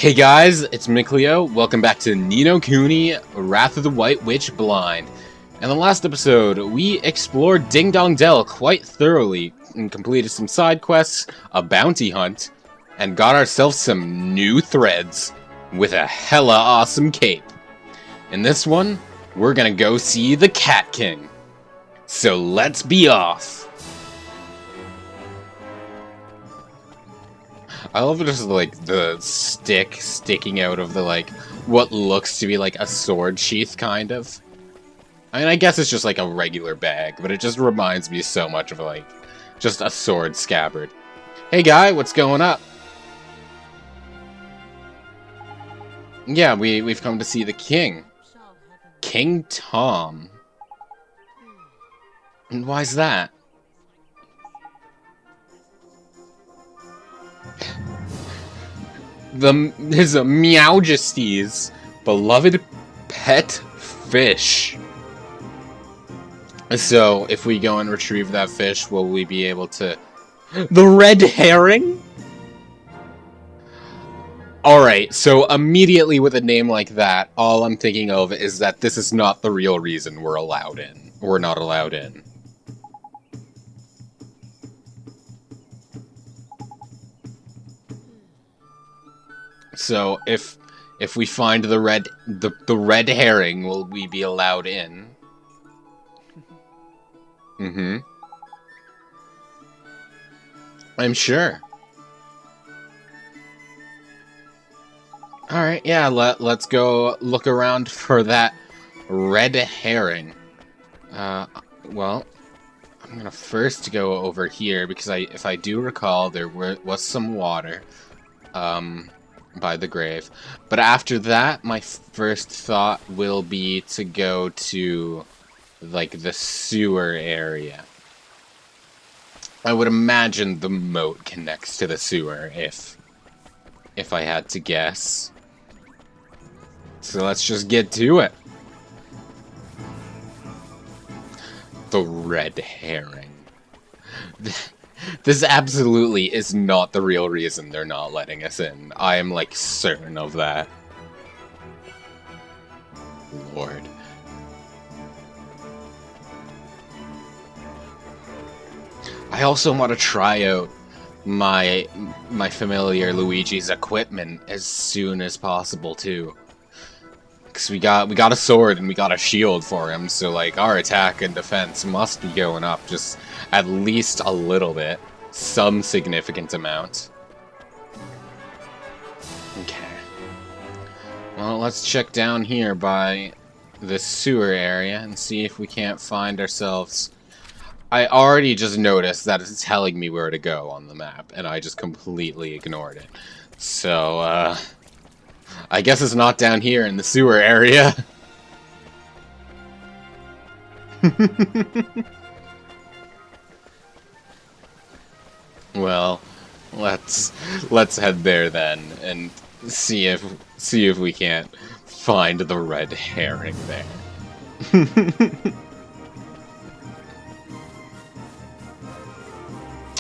Hey guys, it's Mikleo. Welcome back to Kuni, Wrath of the White Witch Blind. In the last episode, we explored Ding Dong Dell quite thoroughly and completed some side quests, a bounty hunt, and got ourselves some new threads with a hella awesome cape. In this one, we're gonna go see the Cat King. So let's be off. I love just like the stick sticking out of the what looks to be like a sword sheath kind of. I mean, I guess it's just like a regular bag, but it just reminds me so much of just a sword scabbard. Hey guy, what's going up? Yeah, we've come to see the king. King Tom. And why's that? His Meowjesties beloved pet fish. So, if we go and retrieve that fish, will we be able to... The red herring? Alright, so immediately with a name like that, all I'm thinking of is that this is not the real reason we're allowed in. We're not allowed in. So if we find the red herring, will we be allowed in? Mm-hmm. I'm sure. Alright, yeah, let's go look around for that red herring. Well, I'm gonna first go over here because if I do recall, there was some water. By the grave. But after that, my first thought will be to go to, the sewer area. I would imagine the moat connects to the sewer, if I had to guess. So let's just get to it. The red herring. This absolutely is not the real reason they're not letting us in. I am, certain of that. Lord. I also want to try out my familiar Luigi's equipment as soon as possible, too. Because we got a sword and we got a shield for him, so, our attack and defense must be going up just at least a little bit. Some significant amount. Okay. Well, let's check down here by the sewer area and see if we can't find ourselves... I already just noticed that it's telling me where to go on the map, and I just completely ignored it. So, I guess it's not down here in the sewer area. Well, let's head there then and see if we can't find the red herring there.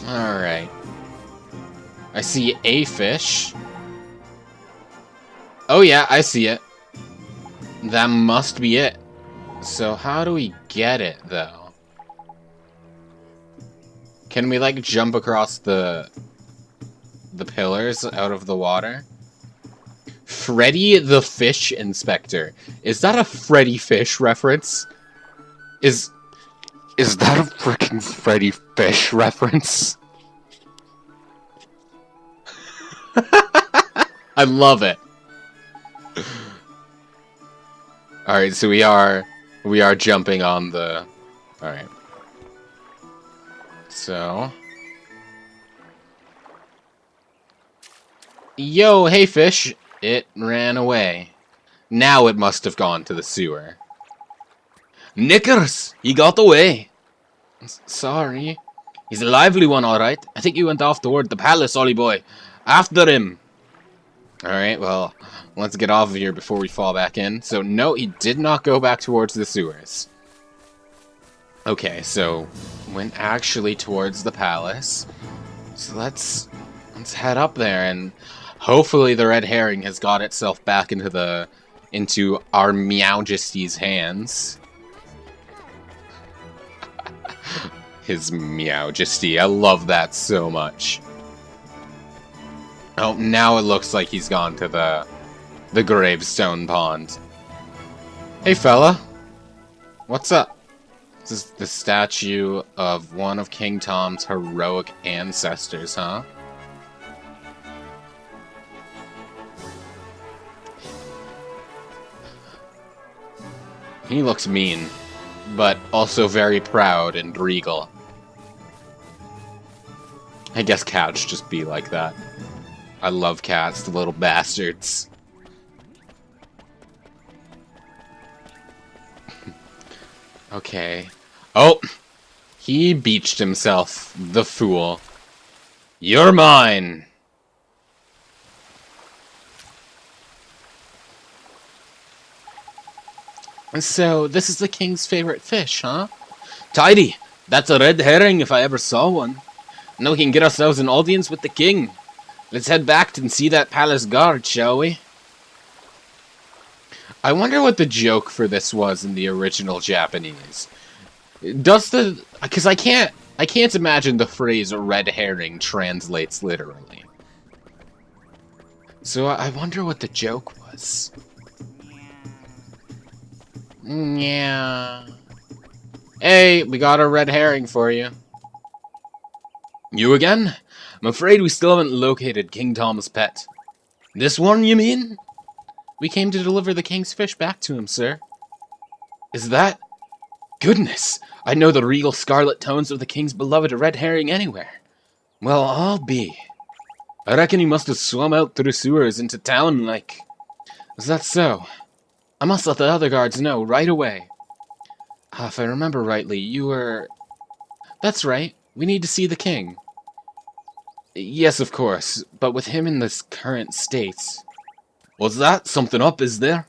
All right. I see a fish. Oh yeah, I see it. That must be it. So how do we get it, though? Can we, jump across the pillars out of the water? Freddy the Fish Inspector. Is that a Freddy Fish reference? Is that a freaking Freddy Fish reference? I love it. Alright, so we are jumping on the... Alright. So... Yo, hey fish! It ran away. Now it must have gone to the sewer. Knickers! He got away! Sorry. He's a lively one, alright. I think he went off toward the palace, Ollie boy. After him! Alright, well, let's get off of here before we fall back in. So, no, he did not go back towards the sewers. Okay, so, went actually towards the palace. So let's head up there and Hopefully the red herring has got itself back into our Meowjesty's hands. His Meowjesty. I love that so much. Oh, now it looks like he's gone to the gravestone pond. Hey fella. What's up? This is the statue of one of King Tom's heroic ancestors, huh? He looks mean, but also very proud and regal. I guess cats just be like that. I love cats, the little bastards. Okay. Oh! He beached himself, the fool. You're mine! So, this is the king's favorite fish, huh? Tidy! That's a red herring if I ever saw one. Now we can get ourselves an audience with the king. Let's head back and see that palace guard, shall we? I wonder what the joke for this was in the original Japanese. Because I can't imagine the phrase red herring translates literally. So I wonder what the joke was. Yeah. Hey, we got a red herring for you. You again? I'm afraid we still haven't located King Tom's pet. This one, you mean? We came to deliver the king's fish back to him, sir. Is that? Goodness! I know the regal scarlet tones of the king's beloved red herring anywhere. Well, I'll be. I reckon he must have swum out through sewers into town like... Is that so? I must let the other guards know right away. If I remember rightly, you were... That's right. We need to see the king. Yes, of course, but with him in this current state... Was that something up, is there?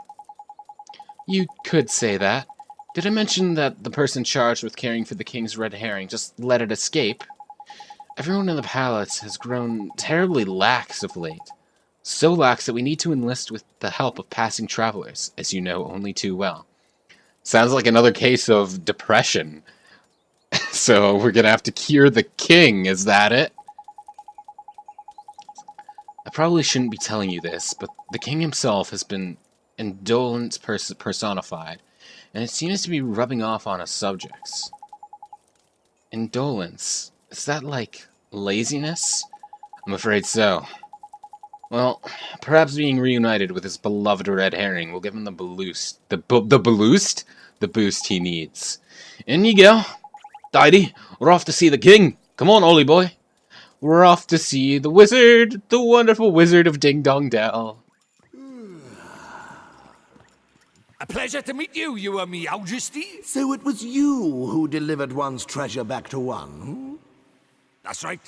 You could say that. Did I mention that the person charged with caring for the king's red herring just let it escape? Everyone in the palace has grown terribly lax of late. So lax that we need to enlist with the help of passing travelers, as you know only too well. Sounds like another case of depression. So we're gonna have to cure the king, is that it? I probably shouldn't be telling you this, but the king himself has been indolence personified, and it seems to be rubbing off on his subjects. Indolence? Is that like laziness? I'm afraid so. Well, perhaps being reunited with his beloved red herring will give him the boost. The boost he needs. In you go. Tidy, we're off to see the king. Come on, Ollie boy. We're off to see the wizard, the wonderful wizard of Ding Dong Dell. A pleasure to meet you, Your Majesty. So it was you who delivered one's treasure back to one? That's right.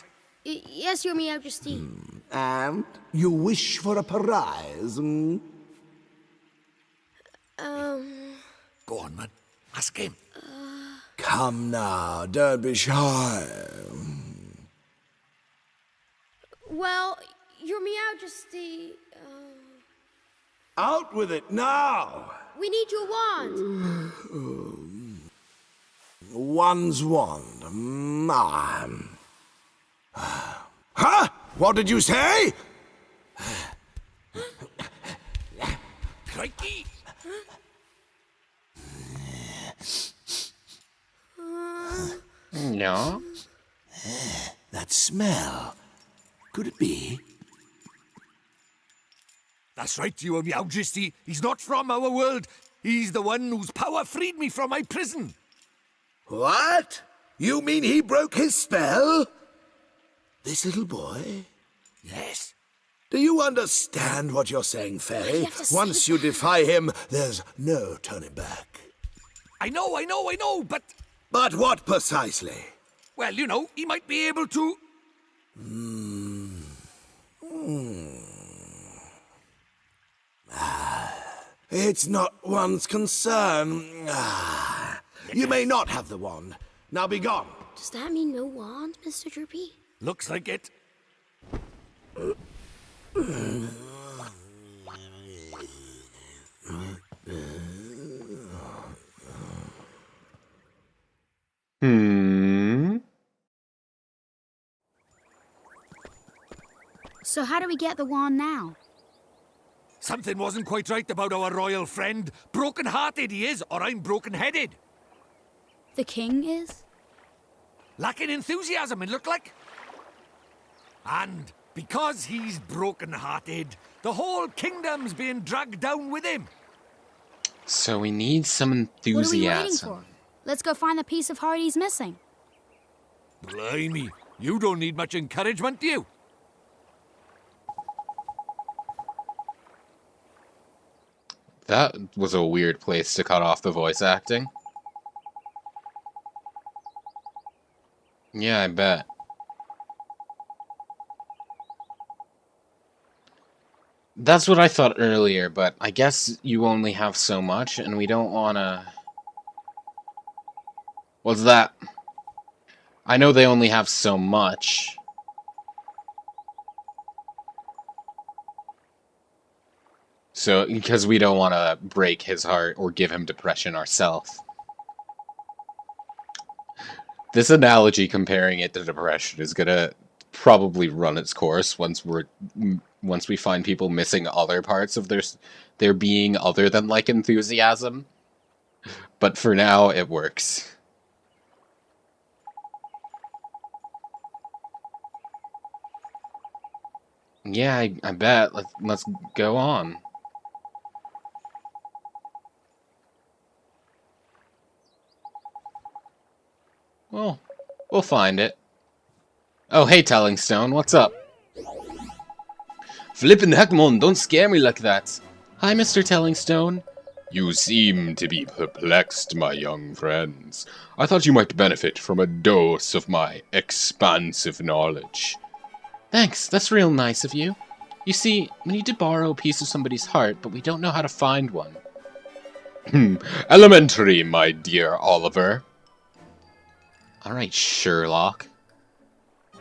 Yes, Your Majesty. And you wish for a prize? Go on, man. Ask him. Come now, don't be shy. Well, Your Majesty, Out with it now! we need your wand. One's wand. Huh? What did you say? Crikey. No. That smell. Could it be? That's right, Your Majesty. He's not from our world. He's the one whose power freed me from my prison. What? You mean he broke his spell? This little boy? Yes. Do you understand what you're saying, Fairy? You have to say Once you defy him, there's no turning back. I know, but... But what precisely? Well, you know, he might be able to... It's not one's concern. You may not have the wand. Now be gone. Does that mean no wand, Mr. Droopy? Looks like it. So how do we get the wand now? Something wasn't quite right about our royal friend. Broken-hearted he is, or I'm broken-headed. The king is? Lacking enthusiasm, it look like. And because he's broken-hearted, the whole kingdom's being dragged down with him. So we need some enthusiasm. What are we waiting for? Let's go find the piece of heart he's missing. Blimey, you don't need much encouragement, do you? That was a weird place to cut off the voice acting. Yeah, I bet. That's what I thought earlier, but I guess you only have so much, and we don't wanna... What's that? I know they only have so much. So, because we don't want to break his heart or give him depression ourselves. This analogy comparing it to depression is gonna probably run its course once we find people missing other parts of their being other than like enthusiasm. But for now, it works. Yeah, I bet. Let's go on. Well, we'll find it. Oh, hey, Telling Stone, what's up? Flippin' heck, mon, don't scare me like that. Hi, Mr. Telling Stone. You seem to be perplexed, my young friends. I thought you might benefit from a dose of my expansive knowledge. Thanks, that's real nice of you. You see, we need to borrow a piece of somebody's heart, but we don't know how to find one. Elementary, my dear Oliver. Alright, Sherlock.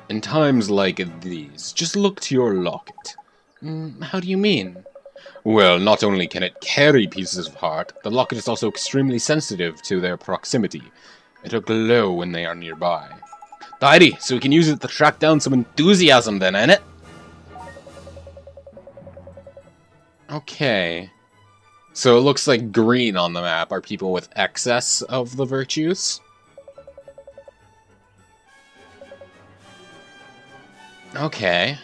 In times like these, just look to your locket. How do you mean? Well, not only can it carry pieces of heart, the locket is also extremely sensitive to their proximity. It'll glow when they are nearby. Tidy, so we can use it to track down some enthusiasm then, ain't it? Okay. So it looks like green on the map are people with excess of the virtues. Okay.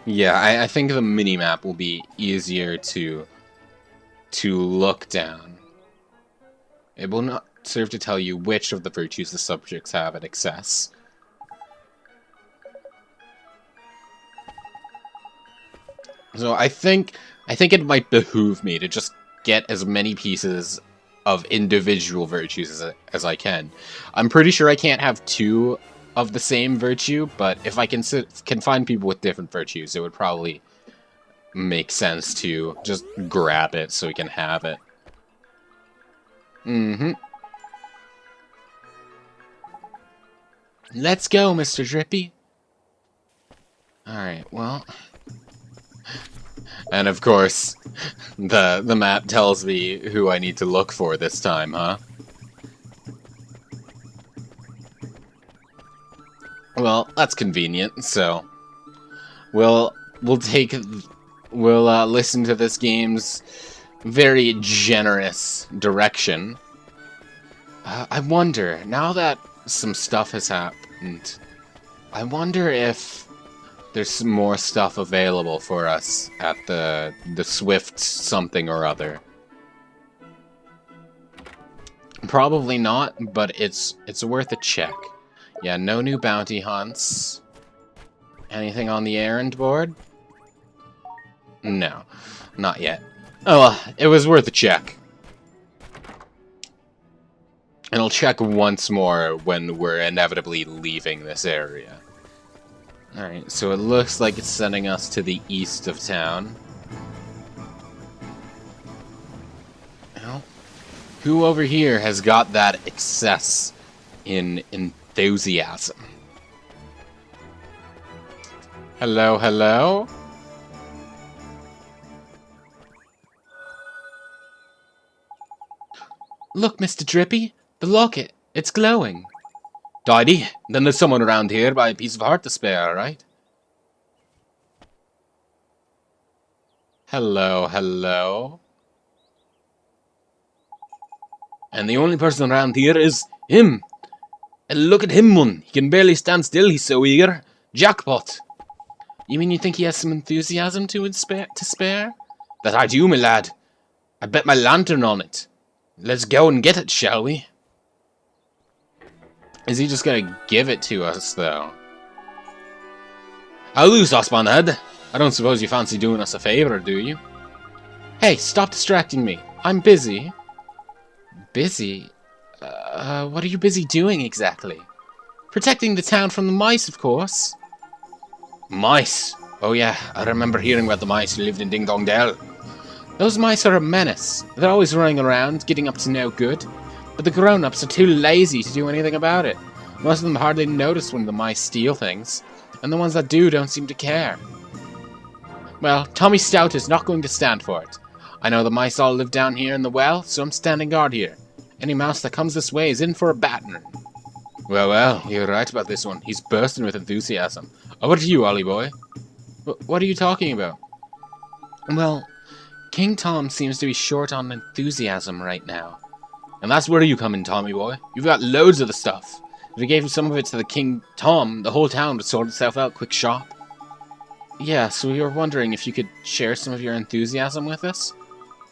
Yeah, I think the mini-map will be easier to look down. It will not serve to tell you which of the virtues the subjects have in excess. So I think it might behoove me to just get as many pieces of individual virtues as I can. I'm pretty sure I can't have two of the same virtue, but if I can find people with different virtues, it would probably make sense to just grab it so we can have it. Let's go, Mr. Drippy. Alright, well... And of course, the map tells me who I need to look for this time, huh? Well, that's convenient, so... We'll listen to this game's very generous direction. I wonder, now that some stuff has happened, I wonder if there's more stuff available for us at the Swift something or other. Probably not, but it's worth a check. Yeah, no new bounty hunts. Anything on the errand board? No, not yet. Oh well, it was worth a check. And I'll check once more when we're inevitably leaving this area. Alright, so it looks like it's sending us to the east of town. Well, who over here has got that excess in enthusiasm? Hello, hello? Look, Mr. Drippy, the locket. It's glowing. Tidy. Then there's someone around here by a piece of heart to spare, right? Hello, hello? And the only person around here is him. And look at him, man. He can barely stand still, he's so eager. Jackpot. You mean you think he has some enthusiasm to spare? That I do, my lad. I bet my lantern on it. Let's go and get it, shall we? Is he just gonna give it to us, though? Hello, saucepan-head. I don't suppose you fancy doing us a favor, do you? Hey, stop distracting me. I'm busy. Busy? What are you busy doing, exactly? Protecting the town from the mice, of course. Mice? Oh yeah, I remember hearing about the mice who lived in Ding Dong Dell. Those mice are a menace. They're always running around, getting up to no good. But the grown-ups are too lazy to do anything about it. Most of them hardly notice when the mice steal things. And the ones that do don't seem to care. Well, Tommy Stout is not going to stand for it. I know the mice all live down here in the well, so I'm standing guard here. Any mouse that comes this way is in for a battering. Well, you're right about this one. He's bursting with enthusiasm. Over to you, Ollie boy. What are you talking about? Well, King Tom seems to be short on enthusiasm right now. And that's where you come in, Tommy boy. You've got loads of the stuff. If you gave some of it to the King Tom, the whole town would sort itself out quick shop. Yeah, so we were wondering if you could share some of your enthusiasm with us?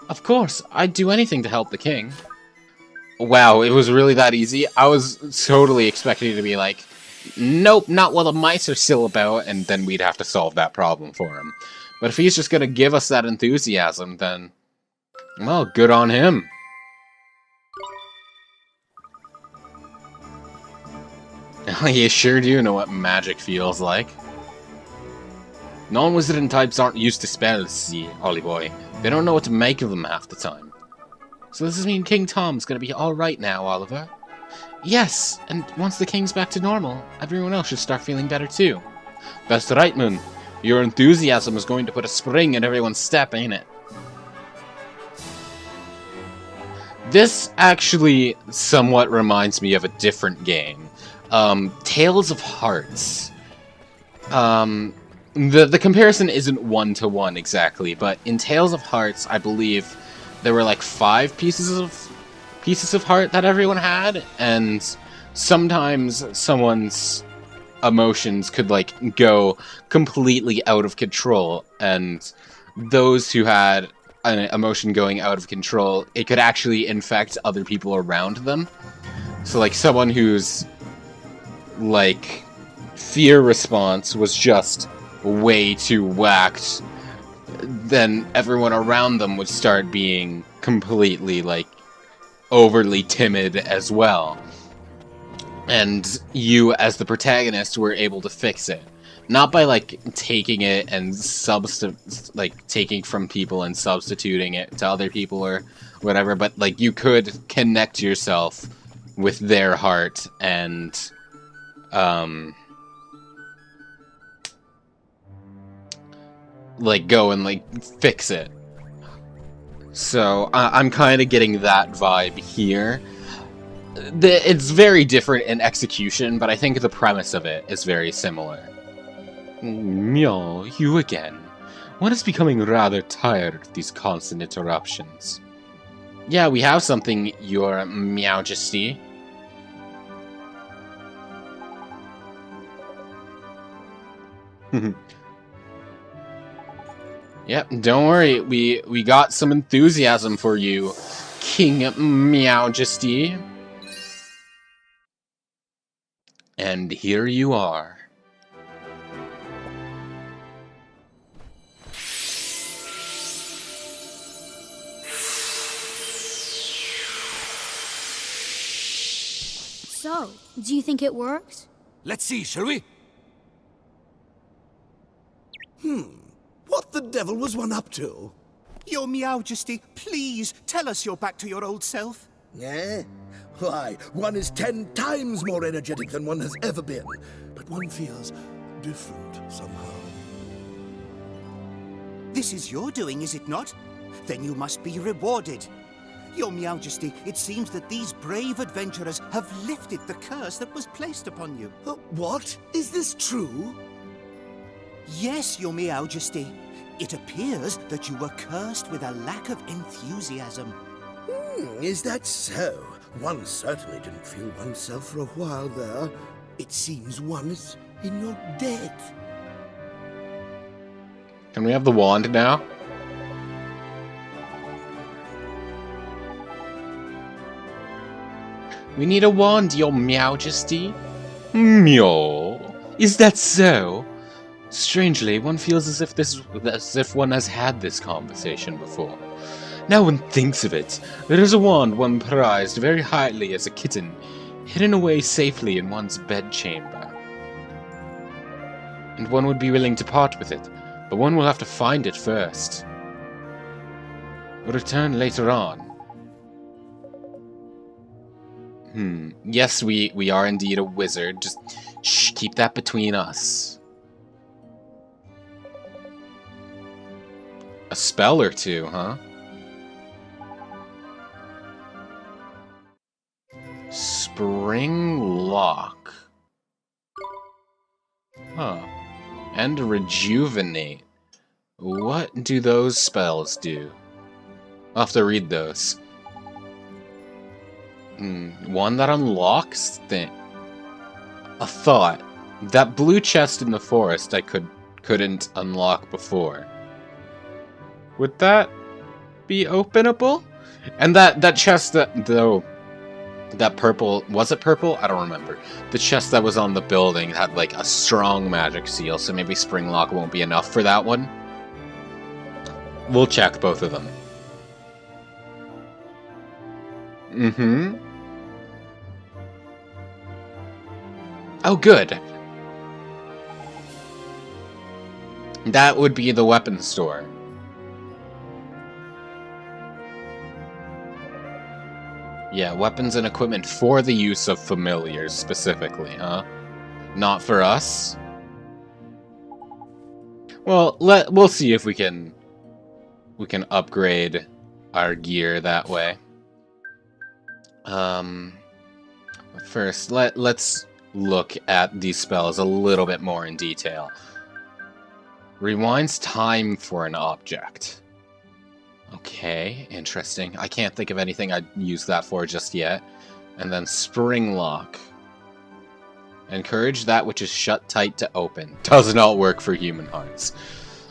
Of course, I'd do anything to help the king. Wow, it was really that easy? I was totally expecting to be like, nope, not while the mice are still about, and then we'd have to solve that problem for him. But if he's just gonna give us that enthusiasm, then, well, good on him. You sure do know what magic feels like. Non-wizarding types aren't used to spells, see, Ollie boy. They don't know what to make of them half the time. So does this mean King Tom's gonna be alright now, Oliver? Yes, and once the king's back to normal, everyone else should start feeling better too. That's right, Moon. Your enthusiasm is going to put a spring in everyone's step, ain't it? This actually somewhat reminds me of a different game. Tales of Hearts. The comparison isn't one-to-one exactly, but in Tales of Hearts, I believe there were like 5 pieces of heart that everyone had, and sometimes someone's emotions could like go completely out of control, and those who had an emotion going out of control, it could actually infect other people around them. So like someone whose like fear response was just way too whacked, then everyone around them would start being completely, like, overly timid as well. And you, as the protagonist, were able to fix it. Not by, like, taking it and taking from people and substituting it to other people or whatever, but, like, you could connect yourself with their heart and, like, go and, like, fix it. So, I'm kind of getting that vibe here. It's very different in execution, but I think the premise of it is very similar. Meow, you again. One is becoming rather tired of these constant interruptions. Yeah, we have something, your Meowjesty. Yep, don't worry, we got some enthusiasm for you, King Meowjesty. And here you are. So, do you think it worked? Let's see, shall we? What the devil was one up to? Your Meowjesty, please tell us you're back to your old self. Eh? Why, one is 10 times more energetic than one has ever been. But one feels different somehow. This is your doing, is it not? Then you must be rewarded. Your Majesty, it seems that these brave adventurers have lifted the curse that was placed upon you. What? Is this true? Yes, Your Majesty. It appears that you were cursed with a lack of enthusiasm. Is that so? One certainly didn't feel oneself for a while there. It seems one is in your debt. Can we have the wand now? We need a wand, Your Majesty. Meow. Is that so? Strangely, one feels as if one has had this conversation before. Now one thinks of it, there is a wand one prized very highly as a kitten, hidden away safely in one's bedchamber. And one would be willing to part with it, but one will have to find it first. We'll return later on. Yes, we are indeed a wizard. Just shh, keep that between us. A spell or two, huh? Spring Lock. Huh. And Rejuvenate. What do those spells do? I'll have to read those. One that unlocks a thought. That blue chest in the forest I couldn't unlock before. Would that be openable? And that chest that purple, was it purple? I don't remember. The chest that was on the building had like a strong magic seal, so maybe Spring Lock won't be enough for that one. We'll check both of them. Oh, good. That would be the weapon store. Yeah, weapons and equipment for the use of familiars specifically, huh? Not for us? Well, we'll see if we can upgrade our gear that way. First, let's look at these spells a little bit more in detail. Rewinds time for an object. Okay, interesting. I can't think of anything I'd use that for just yet. And then Spring Lock. Encourage that which is shut tight to open. Does not work for human hearts.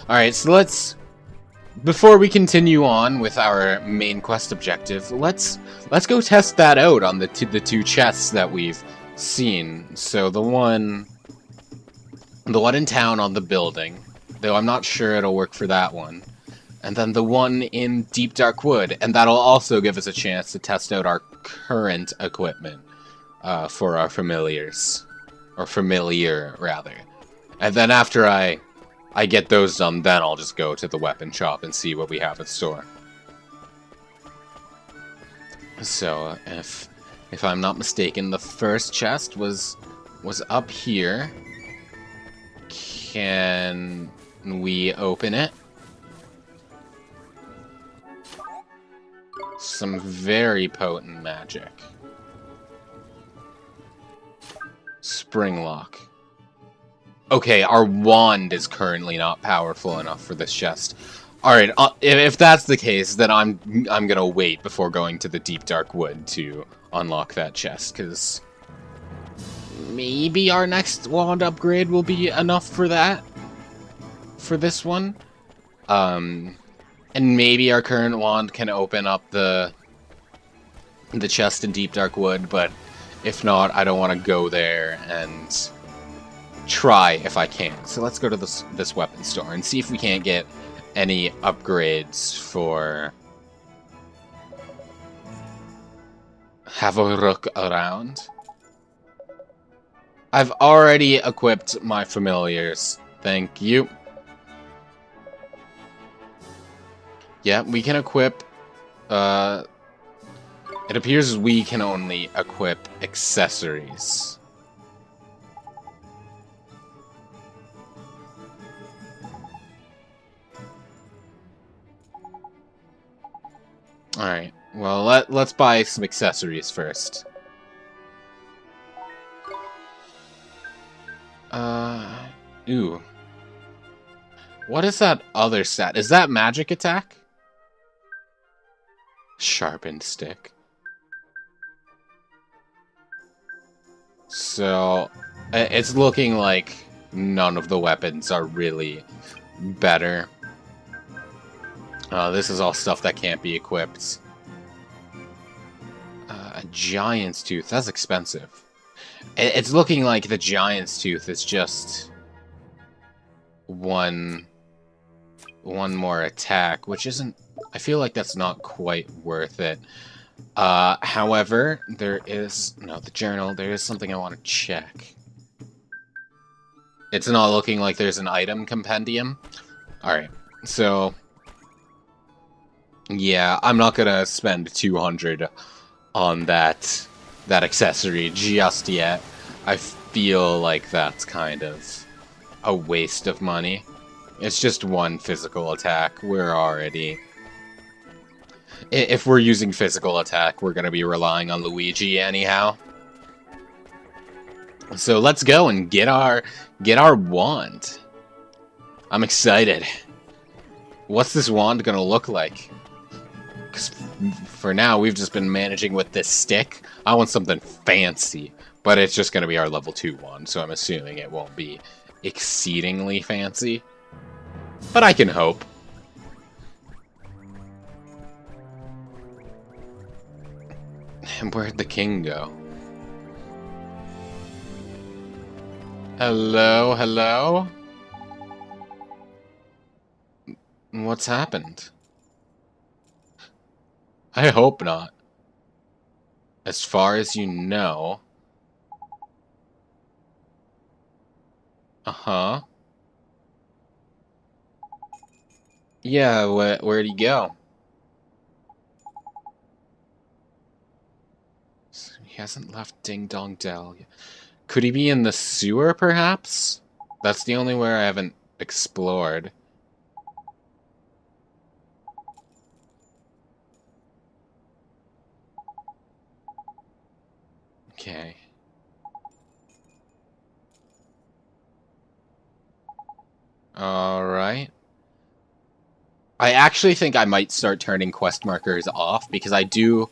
Alright, so before we continue on with our main quest objective, let's go test that out on the two chests that we've seen. So the one in town on the building, though I'm not sure it'll work for that one. And then the one in Deep Dark Wood, and that'll also give us a chance to test out our current equipment for our familiars. Or familiar, rather. And then after I get those done, then I'll just go to the weapon shop and see what we have in store. So, if I'm not mistaken, the first chest was up here. Can we open it? Some very potent magic. Spring Lock. Okay, our wand is currently not powerful enough for this chest. Alright, if that's the case, then I'm gonna wait before going to the Deep Dark Wood to unlock that chest, because maybe our next wand upgrade will be enough for that. For this one. And maybe our current wand can open up the chest in Deep Dark Wood, but if not, I don't want to go there and try if I can. So let's go to this weapon store and see if we can't get any upgrades for... Have a look around. I've already equipped my familiars. Thank you. Yeah, we can equip... it appears we can only equip accessories. Alright, well, let's buy some accessories first. Ooh. What is that other stat? Is that magic attack? Sharpened stick. So, it's looking like none of the weapons are really better. This is all stuff that can't be equipped. A giant's tooth. That's expensive. It's looking like the giant's tooth is just one more attack, which isn't... I feel like that's not quite worth it. However, there is... No, the journal. There is something I want to check. It's not looking like there's an item compendium. Alright, so... Yeah, I'm not gonna spend 200 on that accessory just yet. I feel like that's kind of a waste of money. It's just one physical attack. We're already... If we're using physical attack, we're gonna be relying on Luigi anyhow. So let's go and get our wand. I'm excited. What's this wand gonna look like? Because for now, we've just been managing with this stick. I want something fancy, but it's just going to be our level 2 wand, so I'm assuming it won't be exceedingly fancy. But I can hope. And where'd the king go? Hello, hello? What's happened? I hope not. As far as you know. Uh-huh. Yeah, where'd he go? So he hasn't left Ding Dong Dell yet. Could he be in the sewer, perhaps? That's the only where I haven't explored. Okay. Alright. I actually think I might start turning quest markers off, because I do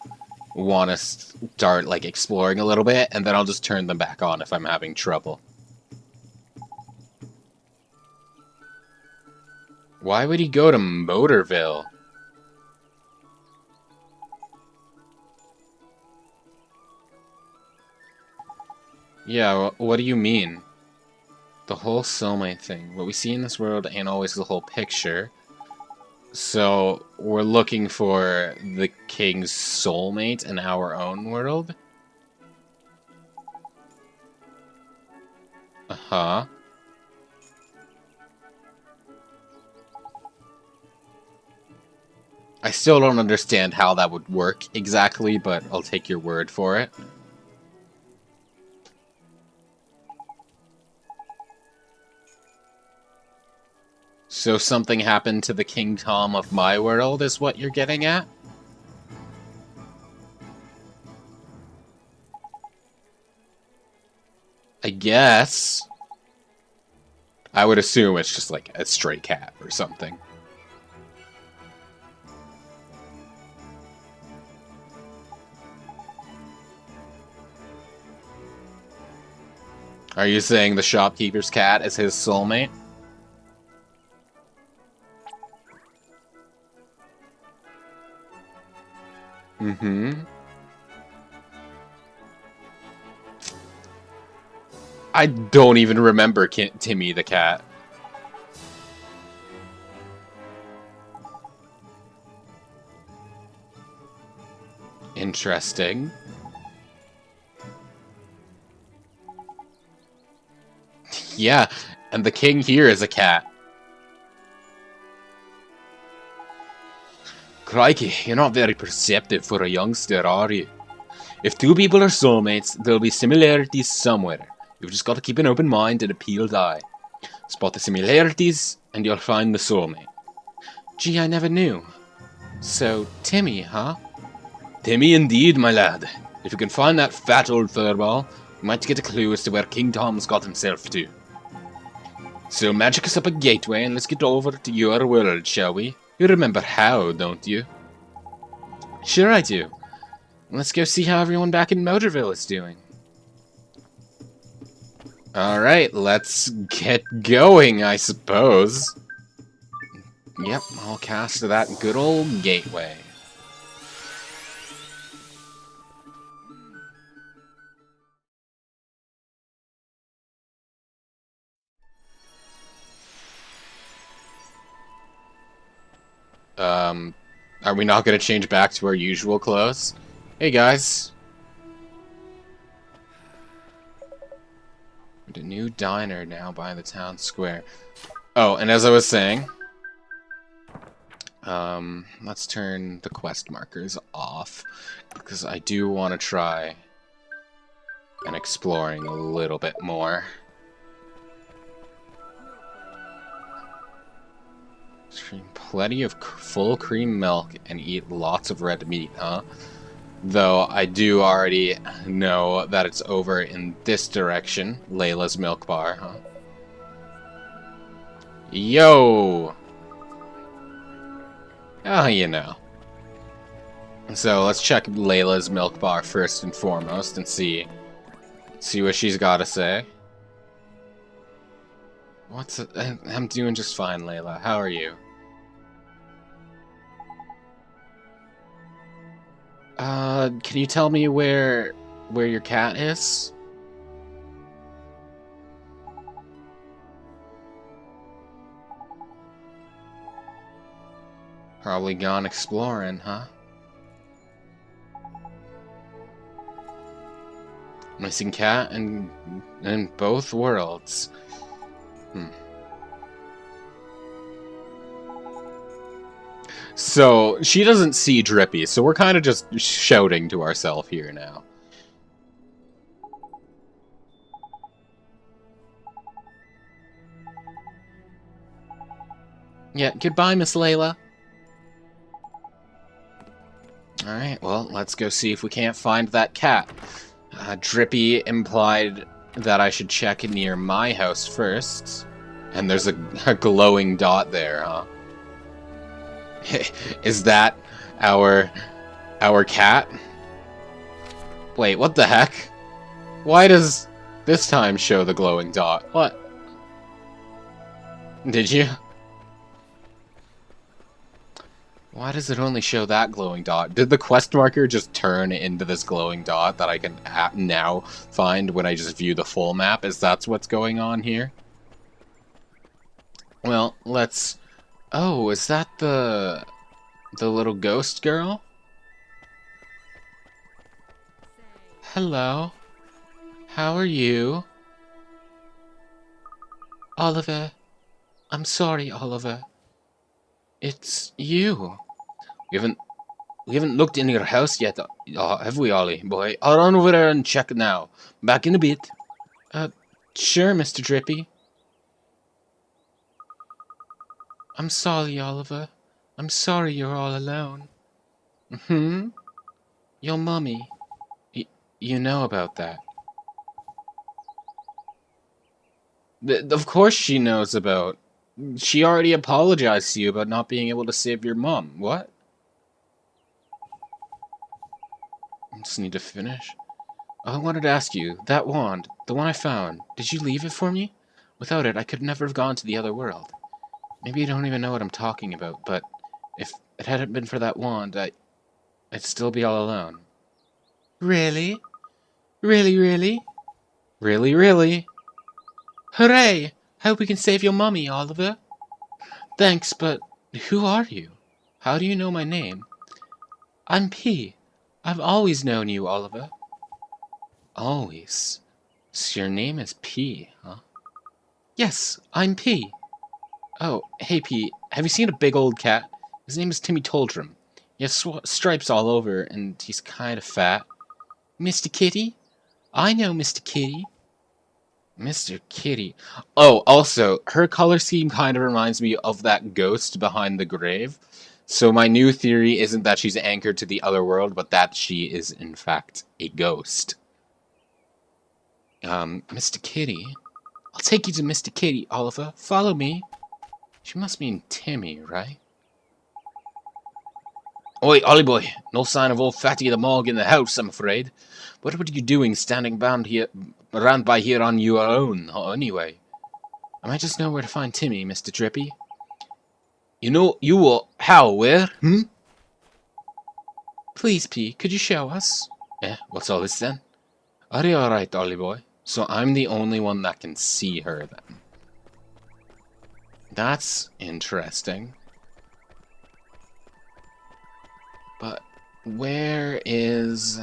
want to start, like, exploring a little bit, and then I'll just turn them back on if I'm having trouble. Why would he go to Motorville? Yeah, what do you mean? The whole soulmate thing. What we see in this world ain't always the whole picture. So, we're looking for the king's soulmate in our own world? Uh-huh. I still don't understand how that would work exactly, but I'll take your word for it. So something happened to the King Tom of my world is what you're getting at? I guess. I would assume it's just like a stray cat or something. Are you saying the shopkeeper's cat is his soulmate? Mm-hmm. I don't even remember Timmy the cat. Interesting. Yeah, and the king here is a cat. Crikey, you're not very perceptive for a youngster, are you? If two people are soulmates, there'll be similarities somewhere. You've just got to keep an open mind and a peeled eye. Spot the similarities, and you'll find the soulmate. Gee, I never knew. So, Timmy, huh? Timmy indeed, my lad. If you can find that fat old furball, you might get a clue as to where King Tom's got himself to. So magic us up a gateway and let's get over to your world, shall we? You remember how, don't you? Sure I do. Let's go see how everyone back in Motorville is doing. Alright, let's get going, I suppose. Yep, I'll cast that good old gateway. Are we not going to change back to our usual clothes? Hey guys. A new diner now by the town square. Oh, and as I was saying, let's turn the quest markers off, because I do want to try and exploring a little bit more. Drink plenty of full cream milk and eat lots of red meat, huh? Though I do already know that it's over in this direction. Layla's Milk Bar, huh? Yo! Oh, you know. So let's check Layla's Milk Bar first and foremost and see what she's got to say. I'm doing just fine, Layla. How are you? Can you tell me where your cat is? Probably gone exploring, huh? Missing cat in both worlds. So, she doesn't see Drippy, so we're kind of just shouting to ourselves here now. Yeah, goodbye, Miss Layla. Alright, well, let's go see if we can't find that cat. Drippy implied that I should check near my house first. And there's a glowing dot there, huh? Is that our cat? Wait, what the heck? Why does this time show the glowing dot? What? Did you? Why does it only show that glowing dot? Did the quest marker just turn into this glowing dot that I can now find when I just view the full map? Is that what's going on here? Well, let's... Oh, is that the little ghost girl? Hello. How are you? Oliver. I'm sorry, Oliver. It's you. We haven't looked in your house yet, have we, Ollie, boy? I'll run over there and check now. Back in a bit. Sure, Mr. Drippy. I'm sorry, Oliver. I'm sorry you're all alone. Your mummy. You know about that. Of course she knows about... She already apologized to you about not being able to save your mom. What? I just need to finish. Oh, I wanted to ask you, that wand, the one I found, did you leave it for me? Without it, I could never have gone to the other world. Maybe you don't even know what I'm talking about, but if it hadn't been for that wand, I'd still be all alone. Really? Really, really? Really, really? Hooray! Hope we can save your mummy, Oliver. Thanks, but who are you? How do you know my name? I'm P. I've always known you, Oliver. Always? So your name is P, huh? Yes, I'm P. Oh, hey P, have you seen a big old cat? His name is Timmy Toldrum. He has stripes all over, and he's kind of fat. Mr. Kitty? I know Mr. Kitty. Mr. Kitty. Oh, also, her color scheme kind of reminds me of that ghost behind the grave. So my new theory isn't that she's anchored to the other world, but that she is, in fact, a ghost. Mr. Kitty? I'll take you to Mr. Kitty, Oliver. Follow me. She must mean Timmy, right? Oi, Ollie boy. No sign of old Fatty the Morg in the house, I'm afraid. What were you doing standing around by here on your own, anyway? I might just know where to find Timmy, Mr. Trippy. You know, where? Please, P, could you show us? What's all this then? Are you alright, Ollie boy? So I'm the only one that can see her then. That's interesting. But where is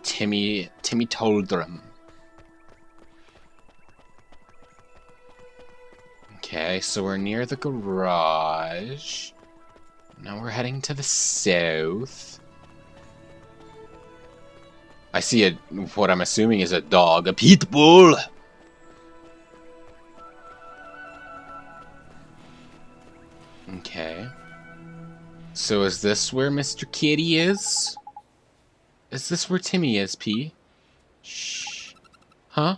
Timmy Toldrum? Okay, so we're near the garage. Now we're heading to the south. I see what I'm assuming is a dog, a pit bull. Okay. So is this where Mr. Kitty is? Is this where Timmy is, P? Shh. Huh?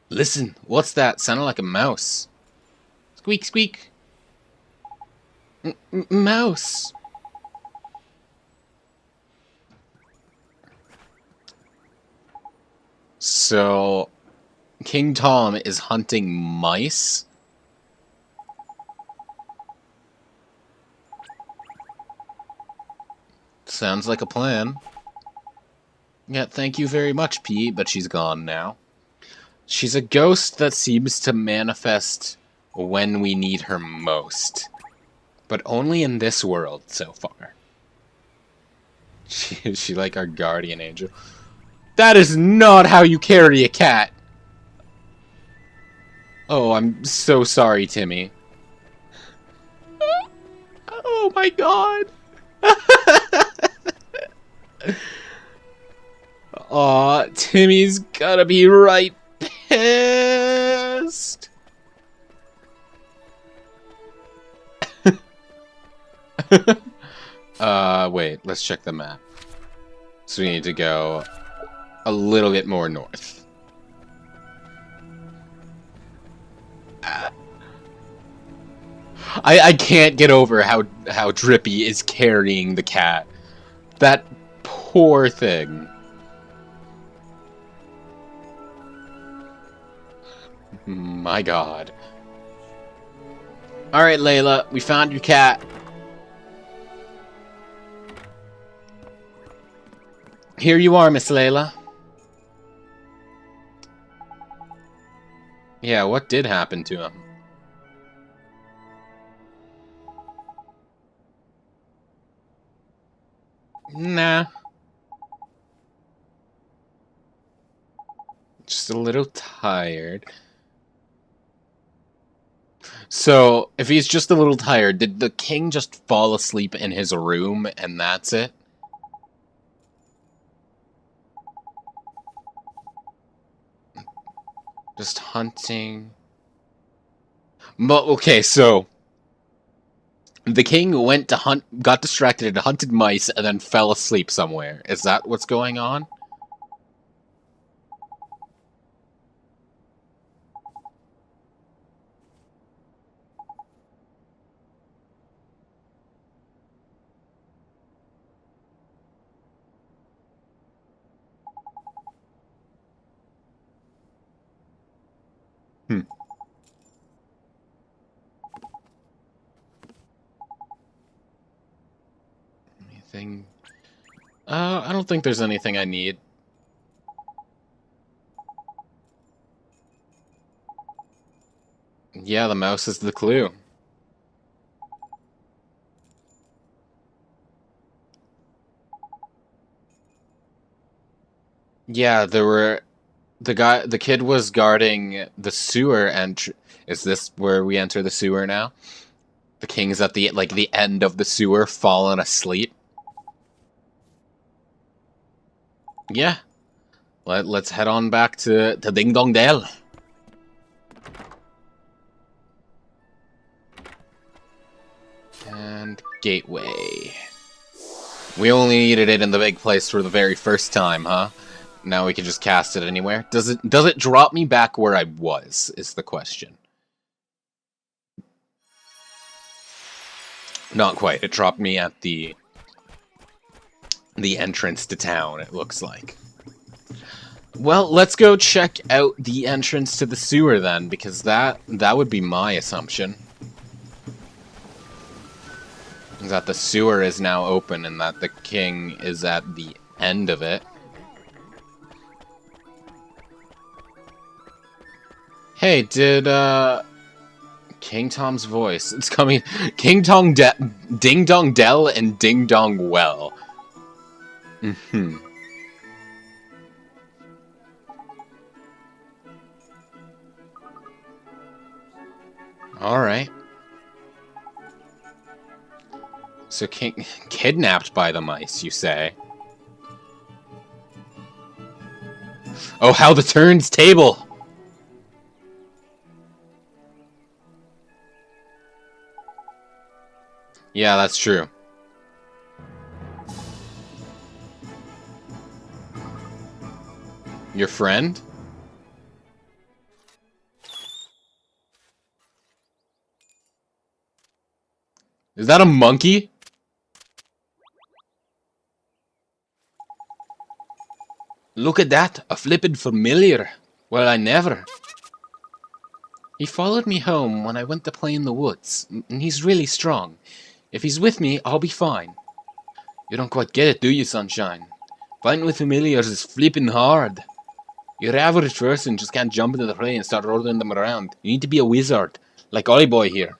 Listen, what's that? Sounded like a mouse. Squeak, squeak. Mouse. So, King Tom is hunting mice? Sounds like a plan. Yeah, thank you very much, P, but she's gone now. She's a ghost that seems to manifest when we need her most. But only in this world so far. Is she like our guardian angel? That is not how you carry a cat! Oh, I'm so sorry, Timmy. Oh my god! Aw, Timmy's gotta be right pissed. Wait, let's check the map. So we need to go a little bit more north. I can't get over how Drippy is carrying the cat. That poor thing. My god. Alright, Layla, we found your cat. Here you are, Miss Layla. Yeah, what did happen to him? Nah. Just a little tired. So, if he's just a little tired, did the king just fall asleep in his room and that's it? Just hunting. But, okay, so the king went to hunt, got distracted and hunted mice, and then fell asleep somewhere. Is that what's going on? Anything? I don't think there's anything I need. Yeah, the mouse is the clue. Yeah, the kid was guarding the sewer is this where we enter the sewer now? The king's at the end of the sewer, fallen asleep. Yeah. Let's head on back to Ding Dong Dell. gateway. We only needed it in the big place for the very first time, huh? Now we can just cast it anywhere. Does it drop me back where I was, is the question. Not quite. It dropped me at the entrance to town, it looks like. Well, let's go check out the entrance to the sewer then, because that would be my assumption. Is that the sewer is now open and that the king is at the end of it. Hey, did King Tom's voice? It's coming. King Tong Ding Dong Dell and Ding Dong Well. Alright. So kidnapped by the mice, you say? Oh, how the turns table! Yeah, that's true. Your friend? Is that a monkey? Look at that, a flippin' familiar. Well, I never. He followed me home when I went to play in the woods, and he's really strong. If he's with me, I'll be fine. You don't quite get it, do you, Sunshine? Fighting with familiars is flippin' hard. Your average person just can't jump into the fray and start rolling them around. You need to be a wizard, like Ollie Boy here.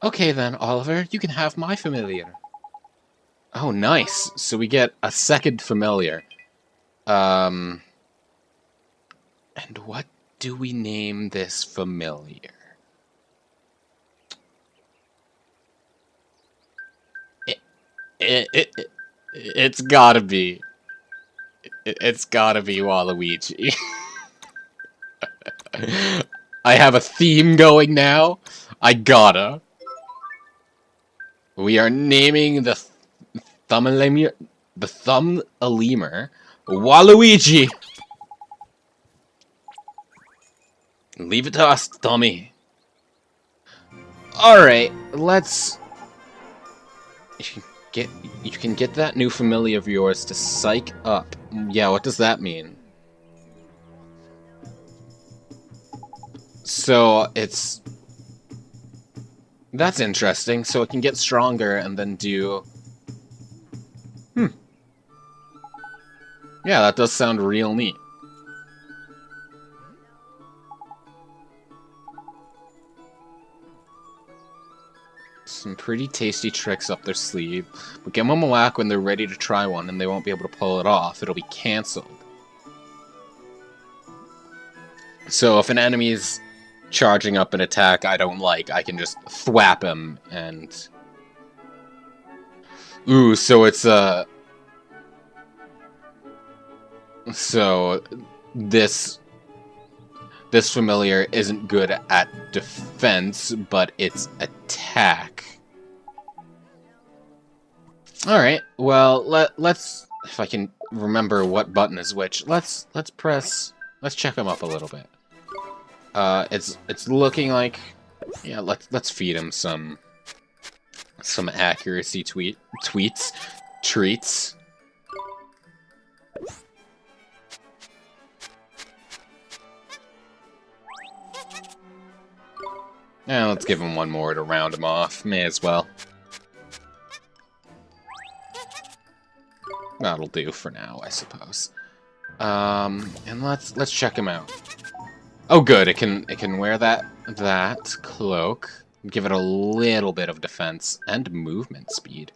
Okay then, Oliver, you can have my familiar. Oh, nice. So we get a second familiar. And what do we name this familiar? It's gotta be. It's gotta be Waluigi. I have a theme going now. I gotta. We are naming the Thumb-a-lemur Waluigi. Leave it to us, Tommy. Alright, let's... You can get that new familiar of yours to psych up. Yeah, what does that mean? So, it's... That's interesting. So it can get stronger and then do... Yeah, that does sound real neat. Some pretty tasty tricks up their sleeve, but give them a whack when they're ready to try one and they won't be able to pull it off. It'll be cancelled. So if an enemy's charging up an attack I don't like, I can just thwap him and... Ooh, so it's a... So this familiar isn't good at defense, but it's attack. Alright, well, let's... If I can remember what button is which, let's check him up a little bit. It's looking like... Yeah, let's feed him some accuracy treats. Yeah, let's give him one more to round him off. May as well. That'll do for now, I suppose. And let's check him out. Oh, good. It can wear that cloak. Give it a little bit of defense and movement speed.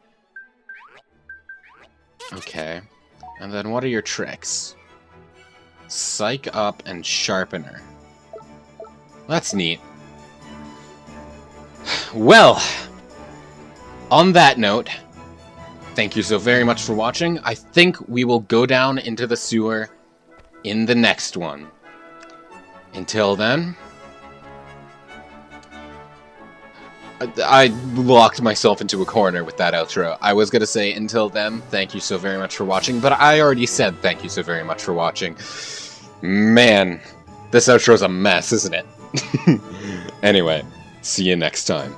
Okay. And then what are your tricks? Psych up and sharpener. That's neat. Well, on that note, thank you so very much for watching. I think we will go down into the sewer in the next one. Until then, I locked myself into a corner with that outro. I was gonna say, until then, thank you so very much for watching, but I already said thank you so very much for watching. Man, this outro's a mess, isn't it? Anyway, see you next time.